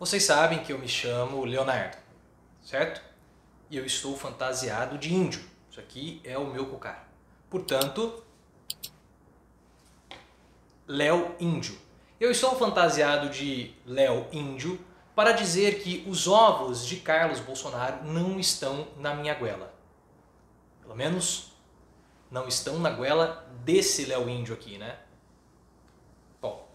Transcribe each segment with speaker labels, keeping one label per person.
Speaker 1: Vocês sabem que eu me chamo Leonardo, certo? E eu estou fantasiado de índio. Isso aqui é o meu cocar. Portanto, Léo Índio. Eu estou fantasiado de Léo Índio para dizer que os ovos de Carlos Bolsonaro não estão na minha goela. Pelo menos não estão na goela desse Léo Índio aqui, né? Bom,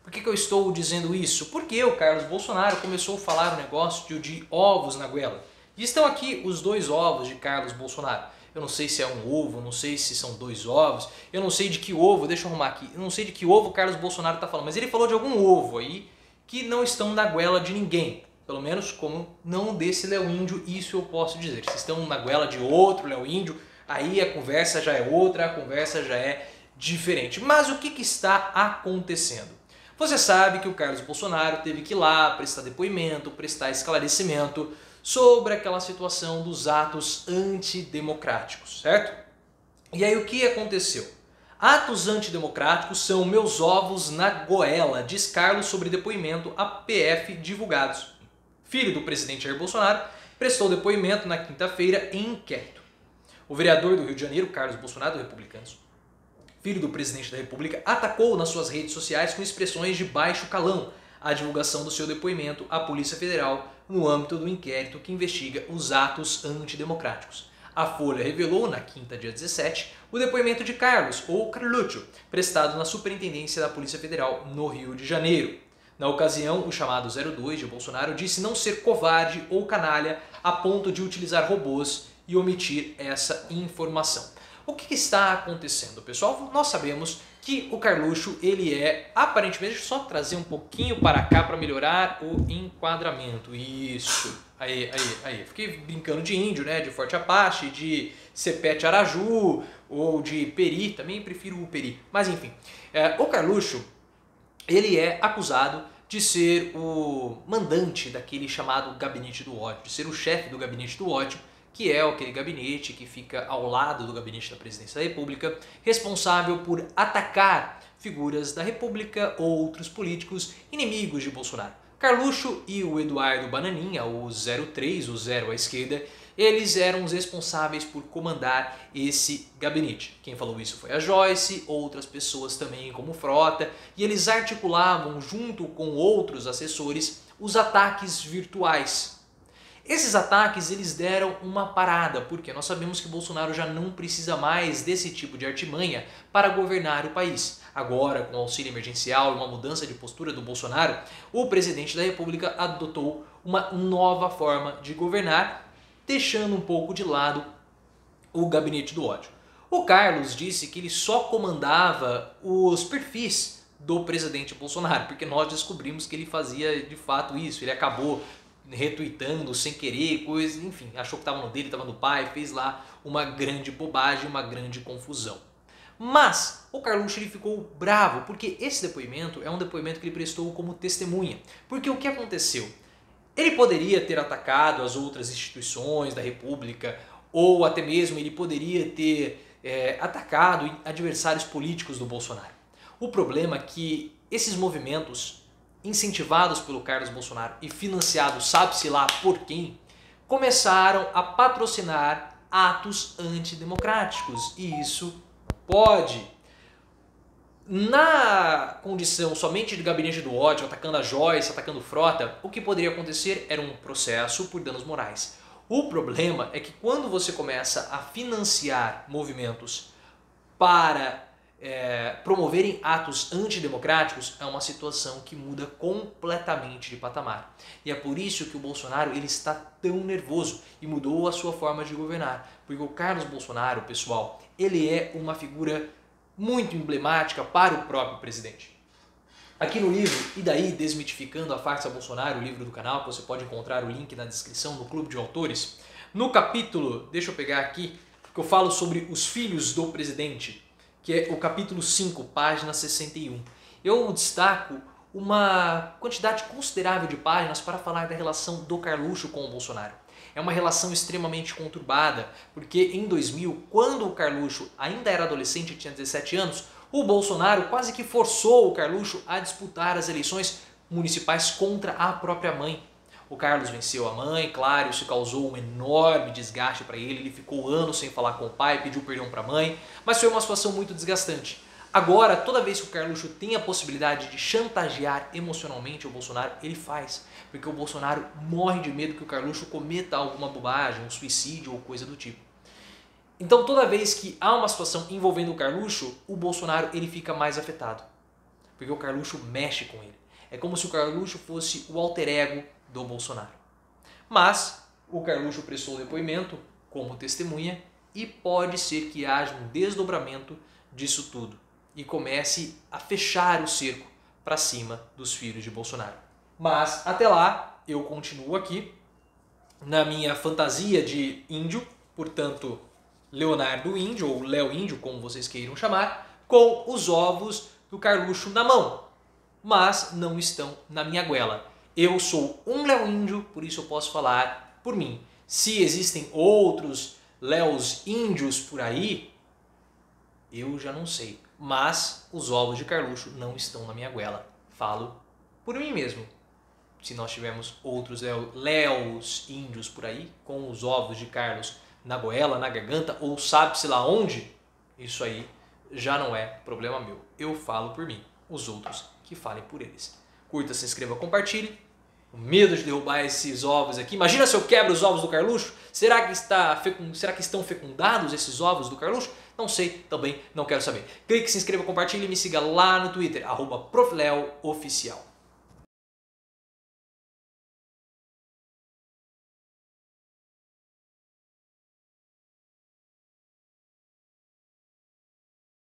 Speaker 1: por que eu estou dizendo isso? Porque o Carlos Bolsonaro começou a falar um negócio de ovos na goela. E estão aqui os dois ovos de Carlos Bolsonaro. Eu não sei se é um ovo, não sei se são dois ovos, eu não sei de que ovo, deixa eu arrumar aqui, eu não sei de que ovo o Carlos Bolsonaro está falando, mas ele falou de algum ovo aí que não estão na goela de ninguém. Pelo menos como não desse Léo Índio, isso eu posso dizer. Se estão na goela de outro Léo Índio, aí a conversa já é outra, a conversa já é diferente. Mas o que está acontecendo? Você sabe que o Carlos Bolsonaro teve que ir lá prestar depoimento, prestar esclarecimento sobre aquela situação dos atos antidemocráticos, certo? E aí o que aconteceu? Atos antidemocráticos são meus ovos na goela, diz Carlos sobre depoimento a PF divulgados. Filho do presidente Jair Bolsonaro prestou depoimento na quinta-feira em inquérito. O vereador do Rio de Janeiro, Carlos Bolsonaro, do Republicanos, filho do presidente da República, atacou nas suas redes sociais com expressões de baixo calão a divulgação do seu depoimento à Polícia Federal no âmbito do inquérito que investiga os atos antidemocráticos. A Folha revelou, na quinta, dia 17, o depoimento de Carlos, ou Carluccio, prestado na Superintendência da Polícia Federal no Rio de Janeiro. Na ocasião, o chamado 02 de Bolsonaro disse não ser covarde ou canalha a ponto de utilizar robôs e omitir essa informação. O que está acontecendo, pessoal? Nós sabemos que o Carluccio, ele é, aparentemente, deixa eu só trazer um pouquinho para cá para melhorar o enquadramento. Isso, aí. Fiquei brincando de índio, né? De Forte Apache, de Cepete Araju ou de Peri, também prefiro o Peri. Mas enfim, o Carluccio, ele é acusado de ser o mandante daquele chamado Gabinete do Ódio, de ser o chefe do Gabinete do Ódio, que é aquele gabinete que fica ao lado do gabinete da Presidência da República, responsável por atacar figuras da República ou outros políticos inimigos de Bolsonaro. Carluccio e o Eduardo Bananinha, o 03, o 0 à esquerda, eles eram os responsáveis por comandar esse gabinete. Quem falou isso foi a Joyce, outras pessoas também como Frota, e eles articulavam junto com outros assessores os ataques virtuais. Esses ataques eles deram uma parada, porque nós sabemos que Bolsonaro já não precisa mais desse tipo de artimanha para governar o país. Agora, com o auxílio emergencial e uma mudança de postura do Bolsonaro, o presidente da República adotou uma nova forma de governar, deixando um pouco de lado o gabinete do ódio. O Carlos disse que ele só comandava os perfis do presidente Bolsonaro, porque nós descobrimos que ele fazia de fato isso, ele acabou retweetando sem querer, coisa, enfim, achou que estava no dele, estava no pai, fez lá uma grande bobagem, uma grande confusão. Mas o Carluccio ele ficou bravo, porque esse depoimento é um depoimento que ele prestou como testemunha. Porque o que aconteceu? Ele poderia ter atacado as outras instituições da República, ou até mesmo ele poderia ter atacado adversários políticos do Bolsonaro. O problema é que esses movimentos incentivados pelo Carlos Bolsonaro e financiados sabe-se lá por quem, começaram a patrocinar atos antidemocráticos. E isso pode, na condição somente de gabinete do ódio, atacando a Joyce, atacando Frota, o que poderia acontecer era um processo por danos morais. O problema é que quando você começa a financiar movimentos para promoverem atos antidemocráticos, é uma situação que muda completamente de patamar. E é por isso que o Bolsonaro ele está tão nervoso e mudou a sua forma de governar. Porque o Carlos Bolsonaro, pessoal, ele é uma figura muito emblemática para o próprio presidente. Aqui no livro, E daí? Desmitificando a farsa Bolsonaro, o livro do canal, que você pode encontrar o link na descrição no Clube de Autores, no capítulo, deixa eu pegar aqui, que eu falo sobre os filhos do presidente, que é o capítulo 5, página 61. Eu destaco uma quantidade considerável de páginas para falar da relação do Carluccio com o Bolsonaro. É uma relação extremamente conturbada, porque em 2000, quando o Carluccio ainda era adolescente e tinha 17 anos, o Bolsonaro quase que forçou o Carluccio a disputar as eleições municipais contra a própria mãe. O Carlos venceu a mãe, claro, isso causou um enorme desgaste para ele ficou anos sem falar com o pai, pediu perdão para a mãe, mas foi uma situação muito desgastante. Agora, toda vez que o Carluxo tem a possibilidade de chantagear emocionalmente o Bolsonaro, ele faz, porque o Bolsonaro morre de medo que o Carluxo cometa alguma bobagem, um suicídio ou coisa do tipo. Então, toda vez que há uma situação envolvendo o Carluxo, o Bolsonaro ele fica mais afetado, porque o Carluxo mexe com ele. É como se o Carluxo fosse o alter ego do Bolsonaro. Mas o Carluxo prestou depoimento como testemunha e pode ser que haja um desdobramento disso tudo e comece a fechar o cerco para cima dos filhos de Bolsonaro. Mas até lá eu continuo aqui na minha fantasia de índio, portanto Leonardo Índio ou Léo Índio, como vocês queiram chamar, com os ovos do Carluxo na mão, mas não estão na minha goela. Eu sou um Léo Índio, por isso eu posso falar por mim. Se existem outros Léos Índios por aí, eu já não sei. Mas os ovos de Carluxo não estão na minha goela. Falo por mim mesmo. Se nós tivermos outros Léos Índios por aí, com os ovos de Carlos na goela, na garganta, ou sabe-se lá onde, isso aí já não é problema meu. Eu falo por mim, os outros que falem por eles. Curta, se inscreva, compartilhe. O medo de derrubar esses ovos aqui. Imagina se eu quebro os ovos do Carluxo? Será que estão fecundados esses ovos do Carluxo? Não sei, também não quero saber. Clique, se inscreva, compartilhe e me siga lá no Twitter, @profleoficial.